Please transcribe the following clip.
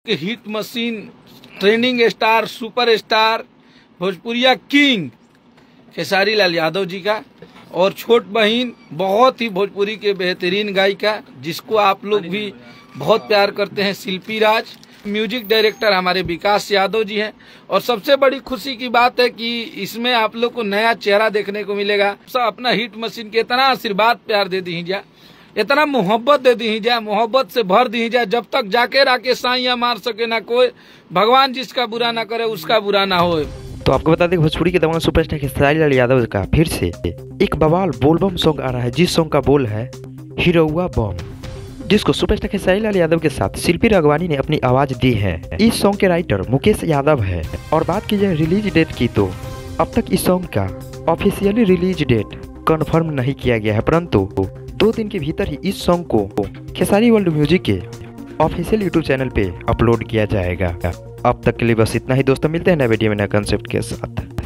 के hit machine, trending star, super star, Bhojpuriya king Khesari Lal Yadav ji का, और छोट बहिन बहुत ही भोजपुरी के बेहतरीन गायिका जिसको आप लोग भी बहुत प्यार करते हैं, शिल्पी राज। म्यूजिक डायरेक्टर हमारे विकास यादव जी हैं। और सबसे बड़ी खुशी की बात है कि इसमें आप लोग को नया चेहरा देखने को मिलेगा। सब अपना हिट मशीन के इतना आशीर्वाद प्यार दे दी जा, इतना मोहब्बत दे दी जा, मोहब्बत से भर दी जा, जब तक जाके राके साइया मार सके ना कोई, भगवान जिसका बुरा ना करे उसका बुरा ना हो। तो आपको बता दें भोजपुरी के दबंग सुपरस्टार खेसारी लाल यादव का फिर से एक बवाल बोलबम सॉन्ग आ रहा है, जिस सॉन्ग का बोल है हिरौआ बम, जिसको सुपरस्टार खेसारी लाल यादव के साथ शिल्पी राघवानी ने अपनी आवाज दी है। इस सॉन्ग के राइटर मुकेश यादव है। और बात की जाए रिलीज डेट की, तो अब तक इस सॉन्ग का ऑफिशियली रिलीज डेट कंफर्म नहीं किया गया है, परंतु 2 दिन के भीतर ही इस सॉन्ग को खेसारी वर्ल्ड म्यूजिक के ऑफिशियल यूट्यूब चैनल पे अपलोड किया जाएगा। अब तक के लिए बस इतना ही दोस्तों, मिलते हैं नए वीडियो में नए कंसेप्ट के साथ।